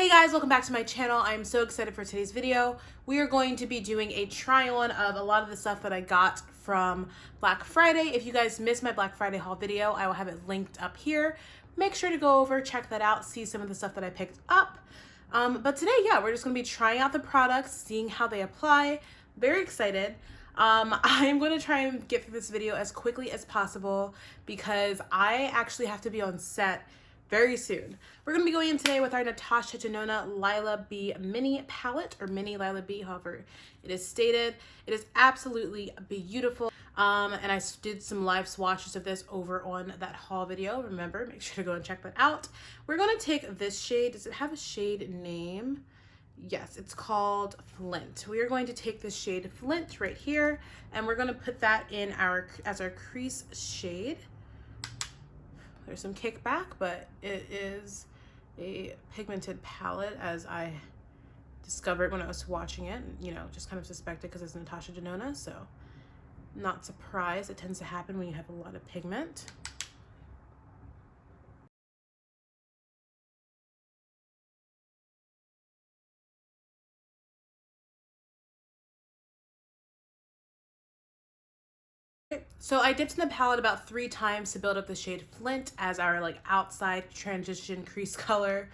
Hey guys, welcome back to my channel. I'm so excited for today's video. We are going to be doing a try-on of a lot of the stuff that I got from Black Friday. If you guys missed my Black Friday haul video, I will have it linked up here. Make sure to go over, check that out, see some of the stuff that I picked up. But today, yeah, we're just going to be trying out the products, seeing how they apply. Very excited. I'm going to try and get through this video as quickly as possible because I actually have to be on set very soon. We're going to be going in today with our Natasha Denona Lila B Mini Palette, or Mini Lila B, however it is stated. It is absolutely beautiful. And I did some live swatches of this over on that haul video. Remember, make sure to go and check that out. We're going to take this shade. Does it have a shade name? Yes, it's called Flint. We are going to take this shade Flint right here, and we're going to put that in as our crease shade. There's some kickback, but it is a pigmented palette, as I discovered when I was watching it. You know, just kind of suspected because it's Natasha Denona, so not surprised. It tends to happen when you have a lot of pigment. So I dipped in the palette about 3 times to build up the shade Flint as our outside transition crease color.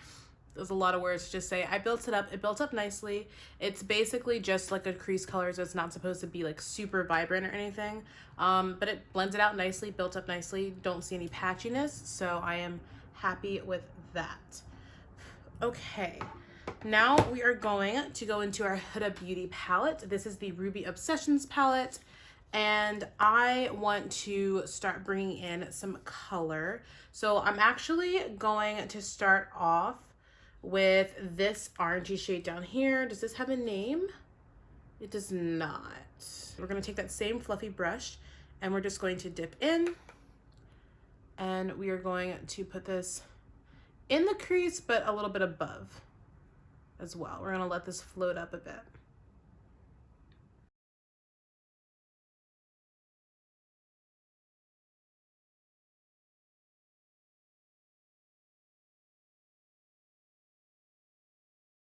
There's a lot of words to just say. I built it up. It built up nicely. It's basically just like a crease color, so it's not supposed to be like super vibrant or anything. But it blends it out nicely, built up nicely. Don't see any patchiness, so I am happy with that. Okay. Now we are going to go into our Huda Beauty palette. This is the Ruby Obsessions palette. And I want to start bringing in some color. So I'm actually going to start off with this orangey shade down here. Does this have a name? It does not. We're going to take that same fluffy brush and we're just going to dip in. And we are going to put this in the crease, but a little bit above as well. We're going to let this float up a bit.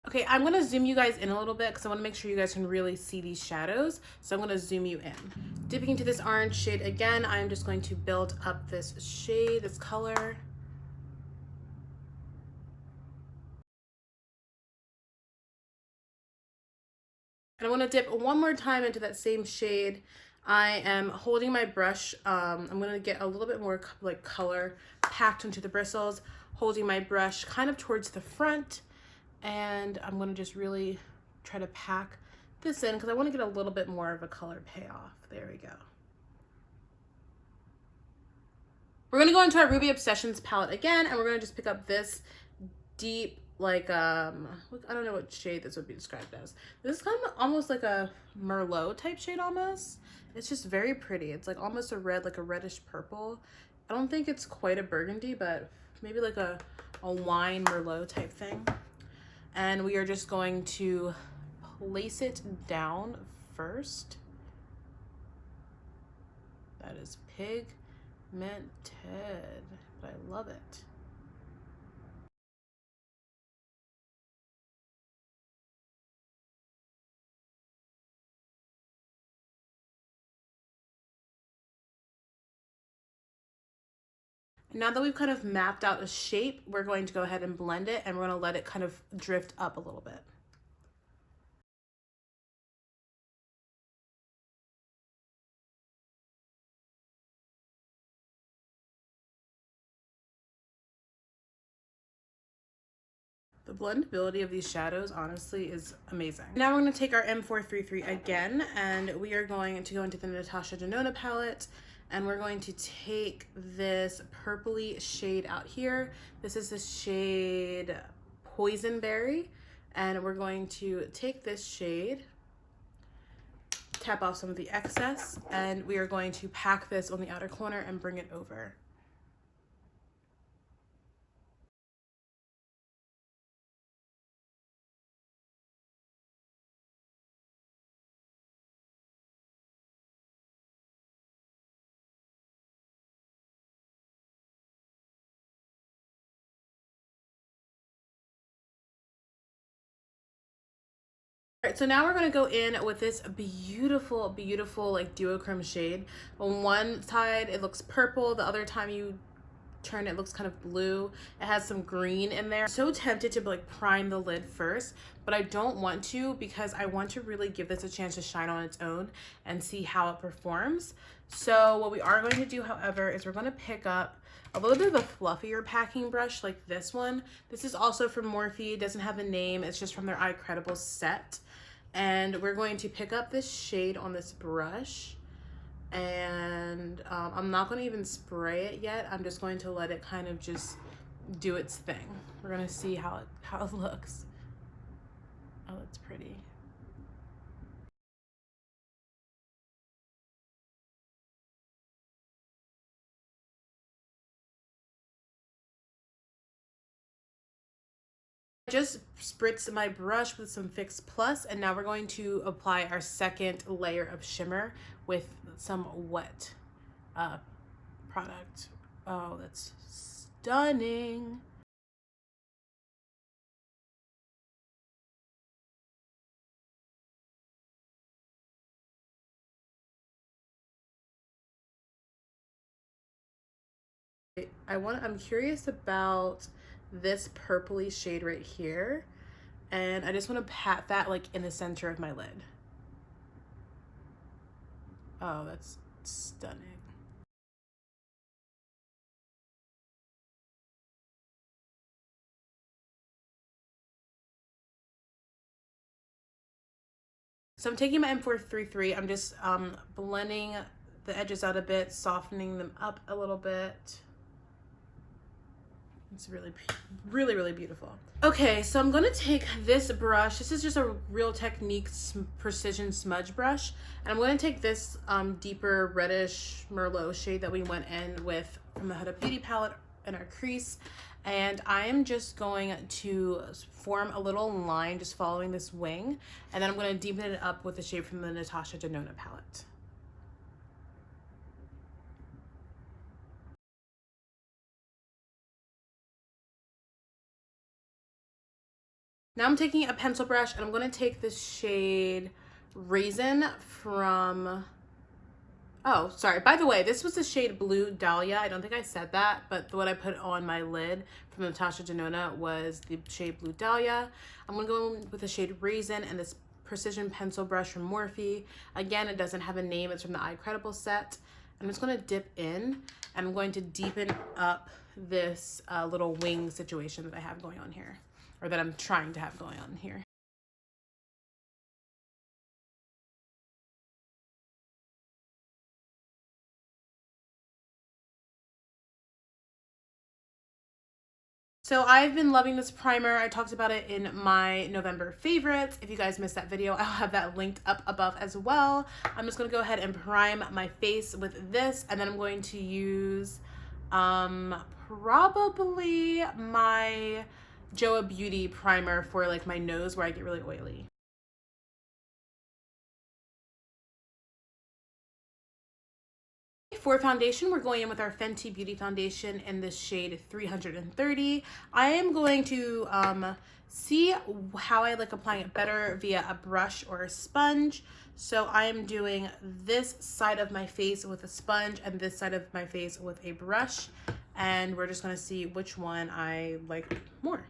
Okay, I'm going to zoom you guys in a little bit because I want to make sure you guys can really see these shadows. So I'm going to zoom you in. Dipping into this orange shade again, I'm just going to build up this shade, this color. And I want to dip one more time into that same shade. I am holding my brush. I'm going to get a little bit more color packed into the bristles, holding my brush kind of towards the front. And I'm going to just really try to pack this in because I want to get a little bit more of a color payoff. There we go. We're going to go into our Ruby Obsessions palette again, and we're going to just pick up this deep, I don't know what shade this would be described as. This is kind of almost like a Merlot type shade almost. It's just very pretty. It's like almost a red, like a reddish purple. I don't think it's quite a burgundy, but maybe like a wine Merlot type thing. And we are just going to place it down first. That is pigmented, but I love it. Now that we've kind of mapped out a shape, we're going to go ahead and blend it, and we're going to let it kind of drift up a little bit. The blendability of these shadows honestly is amazing. Now we're going to take our M433 again, and we are going to go into the Natasha Denona palette. And we're going to take this purpley shade out here. This is the shade Poison Berry. And we're going to take this shade, tap off some of the excess, and we are going to pack this on the outer corner and bring it over. Alright, so now we're going to go in with this beautiful, beautiful like duochrome shade. On one side it looks purple, the other time you turn it looks kind of blue. It has some green in there. I'm so tempted to like prime the lid first, but I don't want to because I want to really give this a chance to shine on its own and see how it performs. So what we are going to do, however, is we're going to pick up a little bit of a fluffier packing brush like this one. This is also from Morphe. It doesn't have a name. It's just from their Eye Credible set. And we're going to pick up this shade on this brush. And I'm not going to even spray it yet. I'm just going to let it kind of just do its thing. We're going to see how it looks. Oh, it's pretty. I just spritzed my brush with some Fix Plus, and now we're going to apply our second layer of shimmer with some wet product. Oh, that's stunning. I'm curious about this purpley shade right here, and I just want to pat that like in the center of my lid. Oh, that's stunning. So I'm taking my M433, I'm just blending the edges out a bit, softening them up a little bit. It's really, really beautiful. Okay, so I'm gonna take this brush. This is just a Real Technique precision smudge brush, and I'm gonna take this deeper reddish Merlot shade that we went in with from the Huda Beauty palette in our crease, and I am just going to form a little line just following this wing, and then I'm gonna deepen it up with the shade from the Natasha Denona palette. Now I'm taking a pencil brush and I'm going to take this shade Raisin from, oh, sorry. By the way, this was the shade Blue Dahlia. I don't think I said that, but what I put on my lid from Natasha Denona was the shade Blue Dahlia. I'm going to go in with the shade Raisin and this precision pencil brush from Morphe. Again, it doesn't have a name. It's from the Eye Credible set. I'm just going to dip in and I'm going to deepen up this little wing situation that I have going on here, or that I'm trying to have going on here. So I've been loving this primer. I talked about it in my November favorites. If you guys missed that video, I'll have that linked up above as well. I'm just gonna go ahead and prime my face with this, and then I'm going to use probably my Joa Beauty primer for like my nose where I get really oily. For foundation, we're going in with our Fenty Beauty foundation in this shade 330. I am going to see how I like applying it better via a brush or a sponge. So I am doing this side of my face with a sponge and this side of my face with a brush. And we're just going to see which one I like more.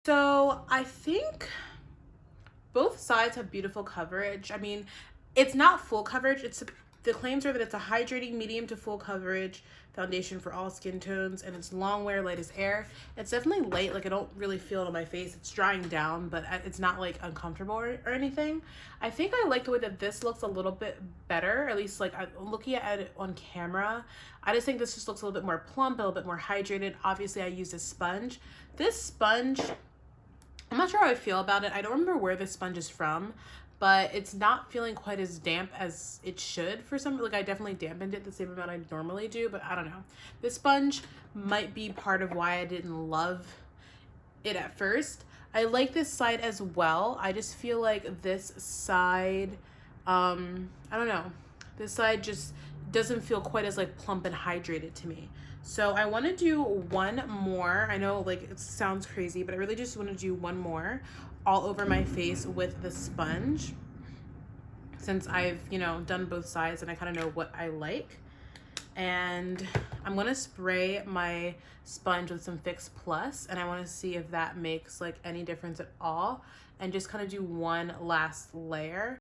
So I think both sides have beautiful coverage. I mean, it's not full coverage. The claims are that it's a hydrating medium to full coverage foundation for all skin tones, and it's Longwear light as air. It's definitely light, like I don't really feel it on my face. It's drying down, but it's not like uncomfortable or anything. I think I like the way that this looks a little bit better, at least like looking at it on camera. I just think this just looks a little bit more plump, a little bit more hydrated. Obviously I used a sponge. This sponge I'm not sure how I feel about it. I don't remember where this sponge is from, but it's not feeling quite as damp as it should for some, like I definitely dampened it the same amount I normally do, but I don't know. This sponge might be part of why I didn't love it at first. I like this side as well. I just feel like this side, I don't know. This side just doesn't feel quite as like plump and hydrated to me. So I want to do one more. I know like it sounds crazy, but I really just want to do one more all over my face with the sponge, since I've, you know, done both sides and I kind of know what I like. And I'm going to spray my sponge with some Fix Plus, and I want to see if that makes like any difference at all, and just kind of do one last layer.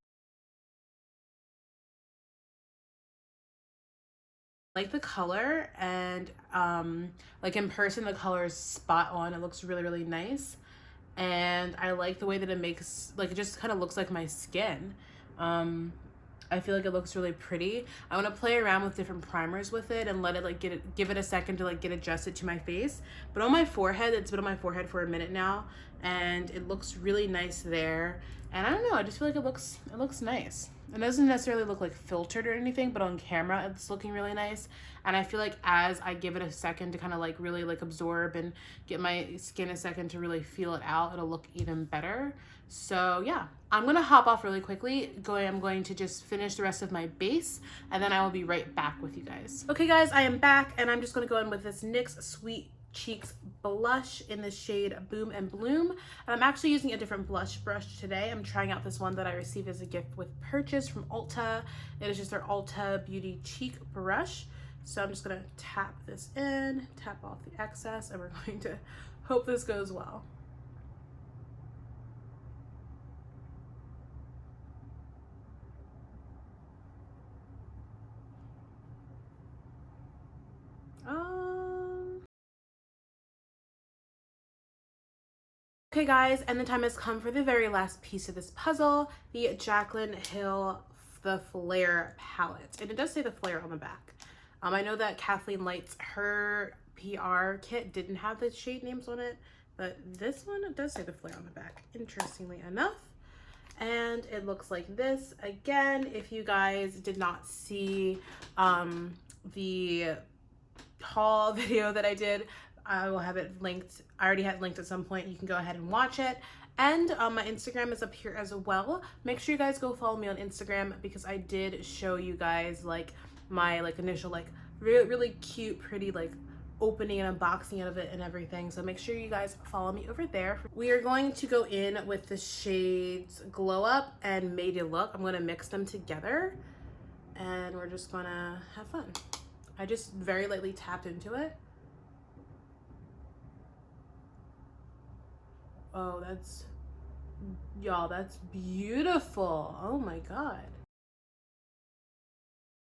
Like the color, and like in person the color is spot on. It looks really, really nice, and I like the way that it makes, like, it just kind of looks like my skin. I feel like it looks really pretty. I want to play around with different primers with it and let it like give it a second to like get adjusted to my face. But on my forehead, it's been on my forehead for a minute now, and it looks really nice there. And I don't know, I just feel like it looks nice. It doesn't necessarily look like filtered or anything, but on camera it's looking really nice. And I feel like as I give it a second to kind of like really like absorb and get my skin a second to really feel it out, it'll look even better. So yeah, I'm gonna hop off really quickly. I'm going to just finish the rest of my base, and then I will be right back with you guys. Okay guys, I am back, and I'm just gonna go in with this NYX Sweet Cheeks blush in the shade Boom and Bloom. And I'm actually using a different blush brush today. I'm trying out this one that I received as a gift with purchase from Ulta. It is just their Ulta Beauty Cheek brush. So I'm just gonna tap this in, tap off the excess, and we're going to hope this goes well. Okay guys, and the time has come for the very last piece of this puzzle, the Jaclyn Hill the Flare palette. And it does say the Flare on the back. I know that Kathleen Light's, her PR kit didn't have the shade names on it, but this one, it does say the Flare on the back, interestingly enough. And it looks like this. Again, if you guys did not see the haul video that I did, I will have it linked. I already had it linked at some point. You can go ahead and watch it. And my Instagram is up here as well. Make sure you guys go follow me on Instagram, because I did show you guys like my like initial like really cute, pretty like opening and unboxing of it and everything. So make sure you guys follow me over there. We are going to go in with the shades Glow Up and Made You Look. I'm going to mix them together, and we're just gonna have fun. I just very lightly tapped into it. Oh, that's, y'all, that's beautiful. Oh my God.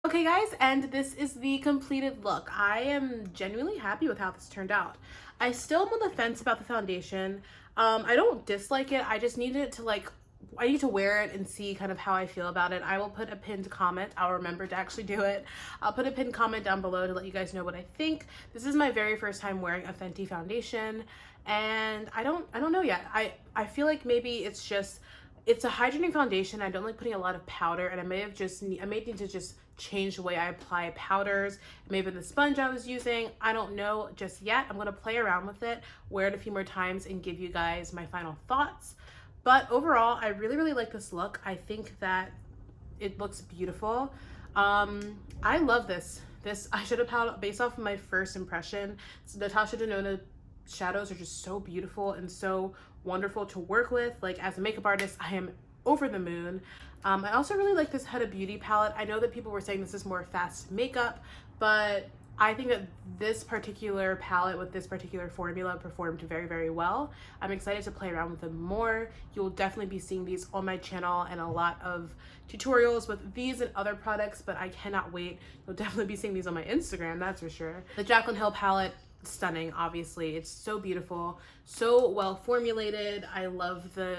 Okay guys, and this is the completed look. I am genuinely happy with how this turned out. I still am on the fence about the foundation. I don't dislike it. I just needed it to like, I need to wear it and see kind of how I feel about it. I will put a pinned comment. I'll remember to actually do it. I'll put a pinned comment down below to let you guys know what I think. This is my very first time wearing a Fenty foundation, and I don't know yet. I feel like maybe it's a hydrating foundation. I don't like putting a lot of powder, and I may need to just change the way I apply powders, maybe the sponge I was using. I don't know just yet. I'm gonna play around with it, wear it a few more times, and give you guys my final thoughts. But overall, I really like this look. I think that it looks beautiful. I love this eyeshadow palette based off of my first impression. So Natasha Denona shadows are just so beautiful and so wonderful to work with. Like, as a makeup artist, I am over the moon. I also really like this Huda Beauty palette. I know that people were saying this is more fast makeup, but I think that this particular palette with this particular formula performed very well. I'm excited to play around with them more. You'll definitely be seeing these on my channel and a lot of tutorials with these and other products, but I cannot wait. You'll definitely be seeing these on my Instagram, that's for sure. The Jaclyn Hill palette, stunning. Obviously, it's so beautiful, so well formulated. I love the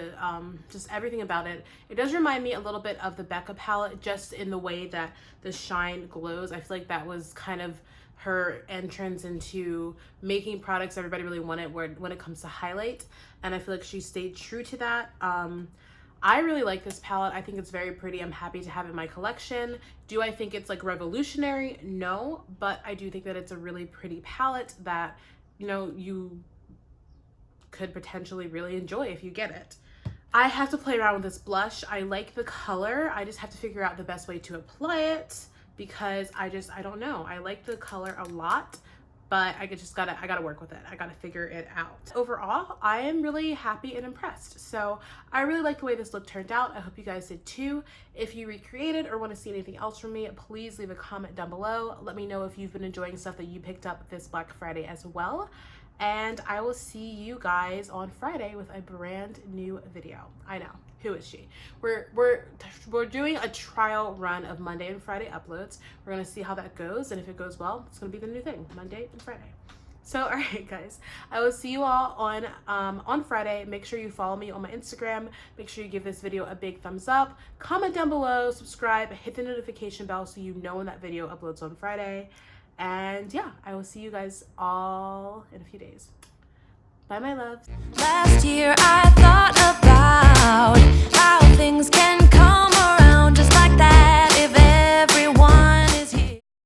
just everything about it. It does remind me a little bit of the Becca palette, just in the way that the shine glows. I feel like that was kind of her entrance into making products everybody really wanted when it comes to highlight, and I feel like she stayed true to that. I really like this palette. I think it's very pretty. I'm happy to have it in my collection. Do I think it's like revolutionary? No, but I do think that it's a really pretty palette that, you know, you could potentially really enjoy if you get it. I have to play around with this blush. I like the color. I just have to figure out the best way to apply it because I don't know. I like the color a lot, but I gotta work with it. I gotta figure it out. Overall, I am really happy and impressed. So I really like the way this look turned out. I hope you guys did too. If you recreated or want to see anything else from me, please leave a comment down below. Let me know if you've been enjoying stuff that you picked up this Black Friday as well. And I will see you guys on Friday with a brand new video. I know, who is she? We're doing a trial run of Monday and Friday uploads. We're gonna see how that goes, and if it goes well, it's gonna be the new thing, Monday and Friday. So, all right, guys, I will see you all on Friday. Make sure you follow me on my Instagram. Make sure you give this video a big thumbs up. Comment down below, subscribe, hit the notification bell so you know when that video uploads on Friday. And yeah, I will see you guys all in a few days. Bye, my loves. Last year I thought about